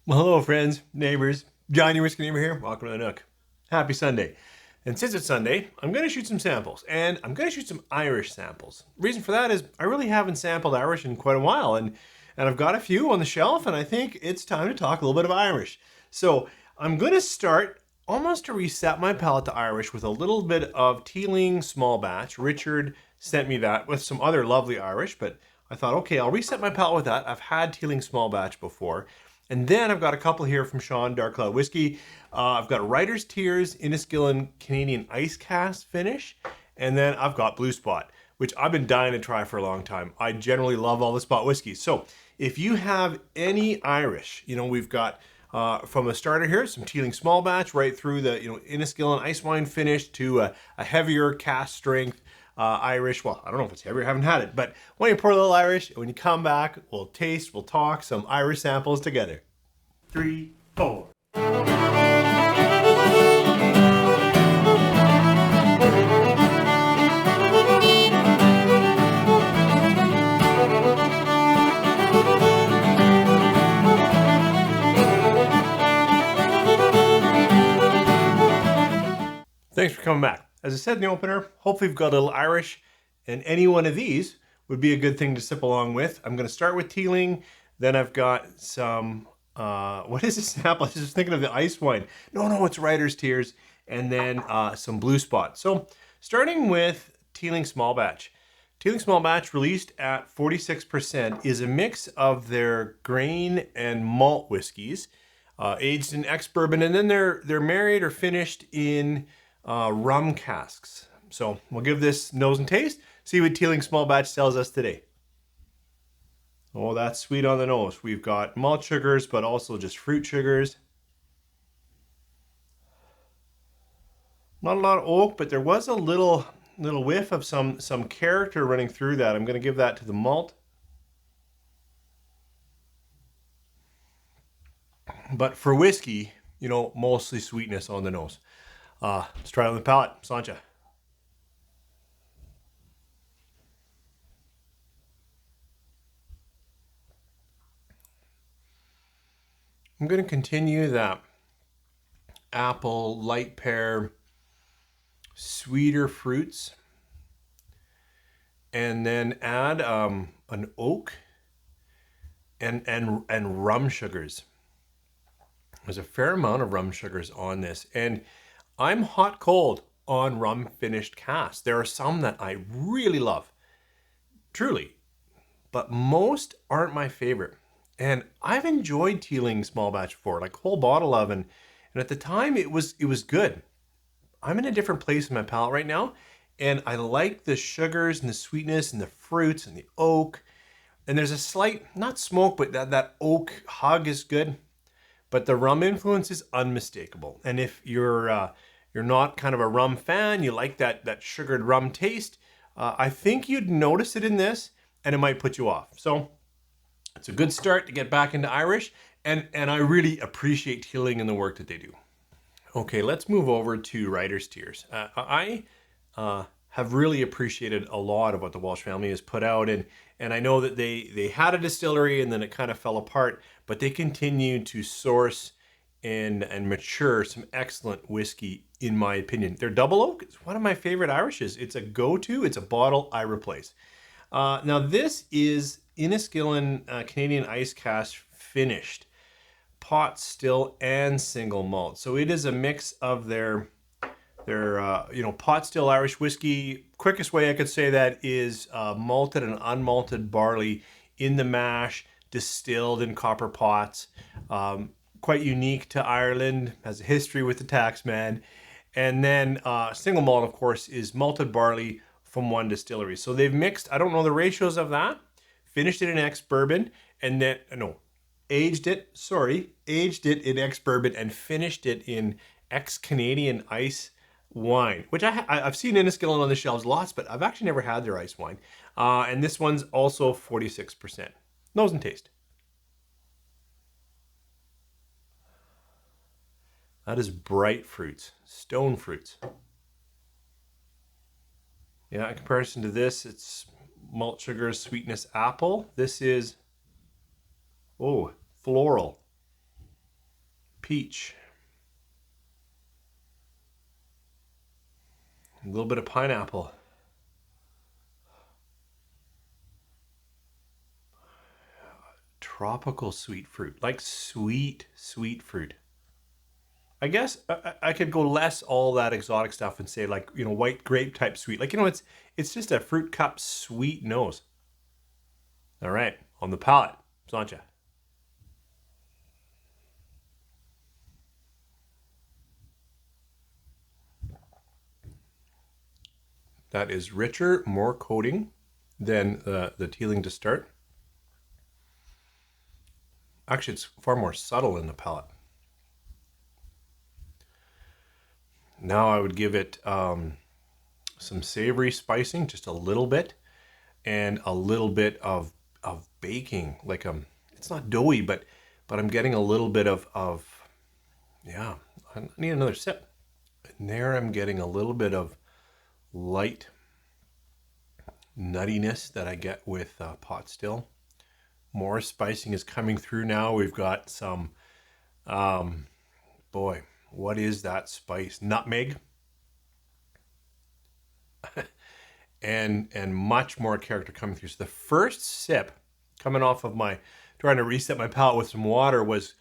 Well, hello, friends, neighbors. Johnny Whiskey Neighbor here. Welcome to the Nook. Happy Sunday. And since it's Sunday, I'm going to shoot some samples, and I'm going to shoot some Irish samples. The reason for that is I really haven't sampled Irish in quite a while, and I've got a few on the shelf, and I think it's time to talk a little bit of Irish. So I'm going to start almost to reset my palate to Irish with a little bit of Teeling small batch. Richard sent me that with some other lovely Irish, but I thought, okay, I'll reset my palate with that. I've had Teeling small batch before. And then I've got a couple here from Sean Dark Cloud Whiskey. I've got Writer's Tears Inniskillen Canadian Ice Cast finish. And then I've got Blue Spot, which I've been dying to try for a long time. I generally love all the spot whiskeys. So if you have any Irish, we've got from a starter here, some Teeling small batch right through the, Inniskillen ice wine finish to a heavier cast strength Irish. Well, I don't know if it's heavy, I haven't had it, but when you pour a little Irish, when you come back, we'll taste, we'll talk some Irish samples together. 3, 4. Thanks for coming back. As I said in the opener, hopefully you've got a little Irish, and any one of these would be a good thing to sip along with. I'm going to start with Teeling, then I've got some, what is this sample? I was just thinking of the ice wine. No, it's Writer's Tears, and then some Blue Spot. So starting with Teeling Small Batch. Teeling Small Batch, released at 46%, is a mix of their grain and malt whiskeys, aged in ex-bourbon, and then they're married or finished in rum casks. So we'll give this nose and taste, see what Teeling Small Batch tells us today. Oh, that's sweet on the nose. We've got malt sugars, but also just fruit sugars. Not a lot of oak, but there was a little whiff of some character running through that. I'm going to give that to the malt. But for whiskey, mostly sweetness on the nose. Let's try it on the palate. Sancha. I'm going to continue that apple, light pear, sweeter fruits, and then add an oak and rum sugars. There's a fair amount of rum sugars on this, and I'm hot cold on rum finished casts. There are some that I really love, truly, but most aren't my favorite. And I've enjoyed Teeling small batch before, like whole bottle of, and at the time it was good. I'm in a different place in my palate right now, and I like the sugars and the sweetness and the fruits and the oak. And there's a slight, not smoke, but that oak hug is good. But the rum influence is unmistakable. And if you're not kind of a rum fan, you like that sugared rum taste, I think you'd notice it in this, and it might put you off. So it's a good start to get back into Irish, and I really appreciate Teeling and the work that they do. Okay, let's move over to Writer's Tears. I have really appreciated a lot of what the Walsh family has put out, and I know that they had a distillery and then it kind of fell apart, but they continue to source and mature some excellent whiskey, in my opinion. Their double oak is one of my favorite Irishes. It's a go-to. It's a bottle I replace. Now this is Inniskillen Canadian Ice Cast finished, pot still and single malt. So it is a mix of their pot still Irish whiskey. Quickest way I could say that is malted and unmalted barley in the mash, distilled in copper pots. Quite unique to Ireland, has a history with the taxman. And then single malt, of course, is malted barley from one distillery. So they've mixed, I don't know the ratios of that, finished it in ex-bourbon, and then, aged it in ex-bourbon and finished it in ex-Canadian ice wine, which I've seen Inniskillen on the shelves lots, but I've actually never had their ice wine. And this one's also 46%. Nose and taste. That is bright fruits, stone fruits. Yeah, in comparison to this, it's malt sugar, sweetness, apple. This is, floral. peach, a little bit of pineapple, tropical sweet fruit, like sweet, sweet fruit. I guess I could go less all that exotic stuff and say like, white grape type sweet. Like, it's just a fruit cup sweet nose. All right, on the palate, Sancha. That is richer, more coating than the Teeling to start. Actually, it's far more subtle in the palate. Now I would give it some savory spicing, just a little bit, and a little bit of baking. Like it's not doughy, but I'm getting a little bit of yeah. I need another sip. And there I'm getting a little bit of light nuttiness that I get with pot still. More spicing is coming through now. We've got some, boy, what is that spice? Nutmeg. and much more character coming through. So the first sip coming off of my, trying to reset my palate with some water was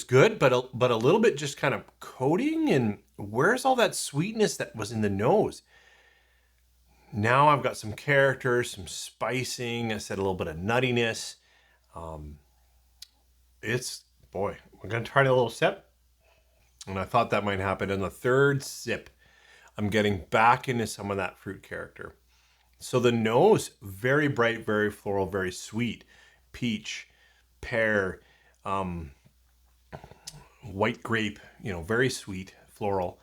good, but a little bit just kind of coating. And where's all that sweetness that was in the nose? Now I've got some character, some spicing. I said a little bit of nuttiness. Boy, we're going to try a little sip. And I thought that might happen. In the third sip, I'm getting back into some of that fruit character. So the nose, very bright, very floral, very sweet. Peach, pear, white grape, very sweet, floral.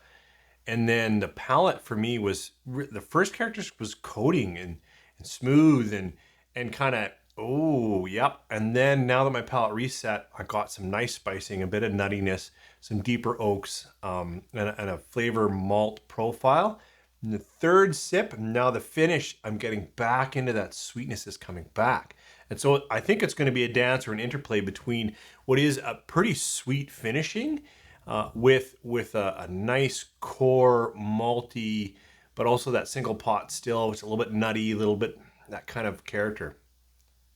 And then the palate for me was, the first character was coating and smooth and kind of, oh, yep. And then now that my palate reset, I got some nice spicing, a bit of nuttiness, some deeper oaks, and a flavor malt profile. And the third sip, now the finish, I'm getting back into that sweetness is coming back. And so I think it's going to be a dance or an interplay between what is a pretty sweet finishing with a nice core malty, but also that single pot still, which is a little bit nutty, a little bit that kind of character.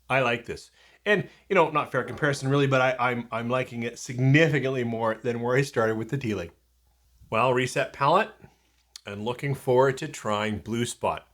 I like this. And, not fair comparison really, but I'm liking it significantly more than where I started with the Teeling. Well, reset palate and looking forward to trying Blue Spot.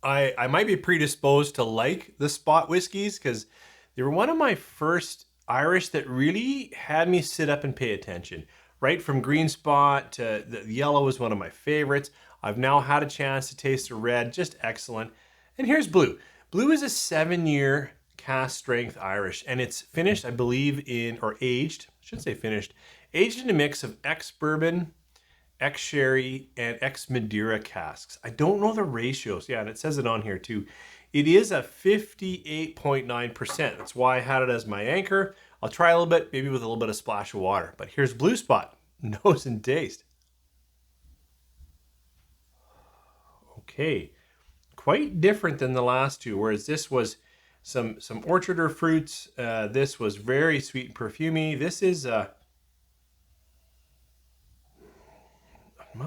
I might be predisposed to like the Spot whiskeys because they were one of my first Irish that really had me sit up and pay attention. Right from Green Spot to the yellow is one of my favorites. I've now had a chance to taste the red, just excellent. And here's Blue. Blue is a 7-year cask strength Irish, and it's finished, I believe, aged, I shouldn't say finished, aged in a mix of ex-bourbon, ex-sherry, and ex-Madeira casks. I don't know the ratios. Yeah, and it says it on here too. It is a 58.9%. That's why I had it as my anchor. I'll try a little bit, maybe with a little bit of splash of water. But here's Blue Spot, nose and taste. Okay, quite different than the last two, whereas this was some orchard fruits. This was very sweet and perfumey. This is well,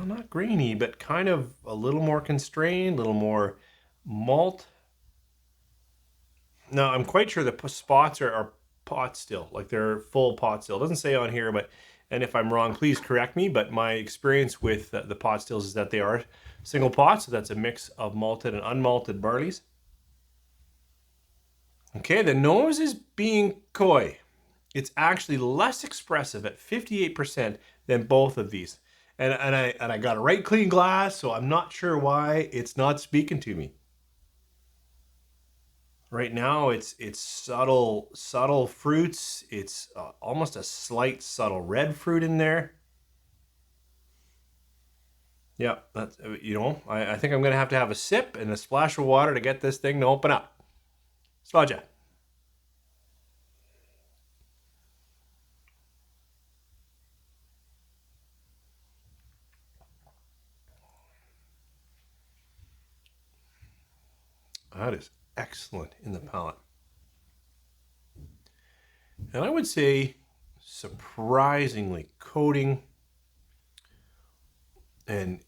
not grainy, but kind of a little more constrained, a little more malt. Now I'm quite sure the spots are pot still, like they're full pot still. It doesn't say on here, but and if I'm wrong, please correct me. But my experience with the pot stills is that they are single pots, so that's a mix of malted and unmalted barleys. Okay, the nose is being coy. It's actually less expressive at 58% than both of these. And I got a right clean glass, so I'm not sure why it's not speaking to me. Right now, it's subtle fruits. It's almost a slight subtle red fruit in there. Yeah, that's I think I'm gonna have to have a sip and a splash of water to get this thing to open up. Sláinte. That is excellent in the palate. And I would say surprisingly coating and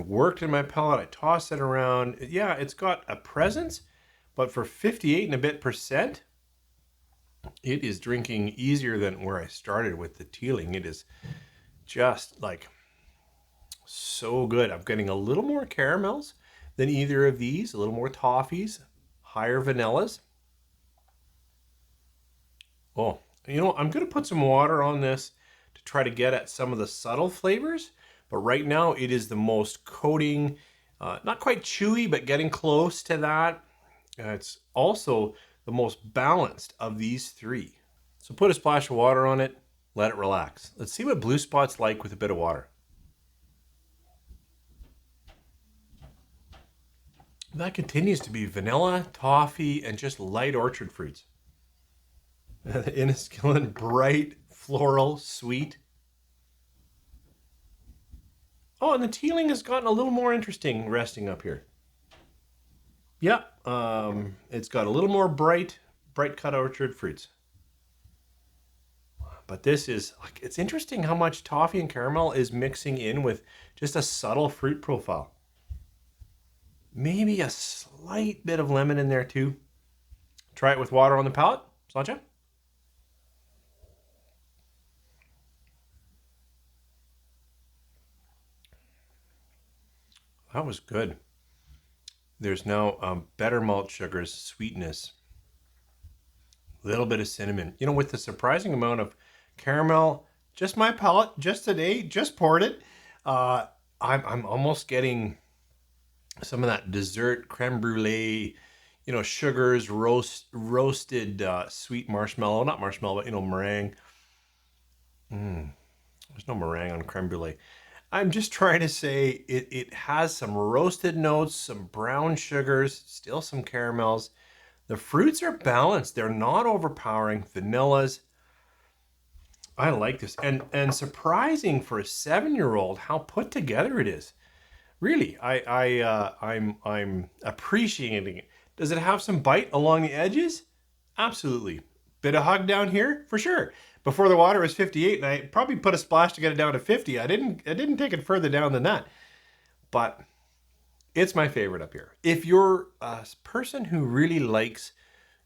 worked in my palate. I tossed it around. Yeah, it's got a presence, but for 58 and a bit percent, it is drinking easier than where I started with the Teeling. It is just like so good. I'm getting a little more caramels than either of these, a little more toffees, higher vanillas. Oh, you know, I'm going to put some water on this to try to get at some of the subtle flavors. But right now it is the most coating, not quite chewy, but getting close to that. It's also the most balanced of these three. So put a splash of water on it, let it relax. Let's see what Blue Spot's like with a bit of water. That continues to be vanilla, toffee, and just light orchard fruits. The Inniskillin, bright, floral, sweet. Oh, and the Teeling has gotten a little more interesting resting up here. Yeah, it's got a little more bright cut orchard fruits. But this is, like, it's interesting how much toffee and caramel is mixing in with just a subtle fruit profile. Maybe a slight bit of lemon in there too. Try it with water on the palate, Sancha. That was good. There's now better malt sugars, sweetness, a little bit of cinnamon. You know, with the surprising amount of caramel, just my palate, just today, just poured it. I'm almost getting some of that dessert creme brulee, you know, sugars, roasted sweet marshmallow, not marshmallow, but, you know, meringue. There's no meringue on creme brulee. I'm just trying to say it has some roasted notes, some brown sugars, still some caramels. The fruits are balanced. They're not overpowering. Vanillas. I like this. And surprising for a 7-year-old how put together it is. Really, I'm appreciating it. Does it have some bite along the edges? Absolutely. Bit of hug down here for sure. Before the water was 58, and I probably put a splash to get it down to 50. I didn't take it further down than that. But it's my favorite up here. If you're a person who really likes,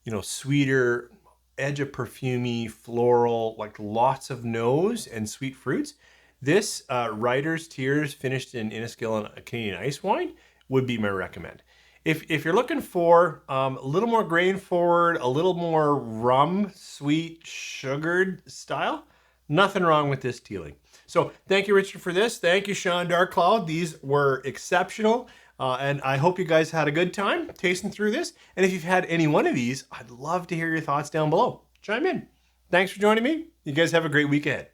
you know, sweeter, edge of perfumey, floral, like lots of nose and sweet fruits, this Writer's Tears finished in Inniskillin Canadian ice wine would be my recommend. If you're looking for a little more grain forward, a little more rum, sweet, sugared style, nothing wrong with this Teeling. So thank you, Richard, for this. Thank you, Sean Dark Cloud. These were exceptional. And I hope you guys had a good time tasting through this. And if you've had any one of these, I'd love to hear your thoughts down below. Chime in. Thanks for joining me. You guys have a great week ahead.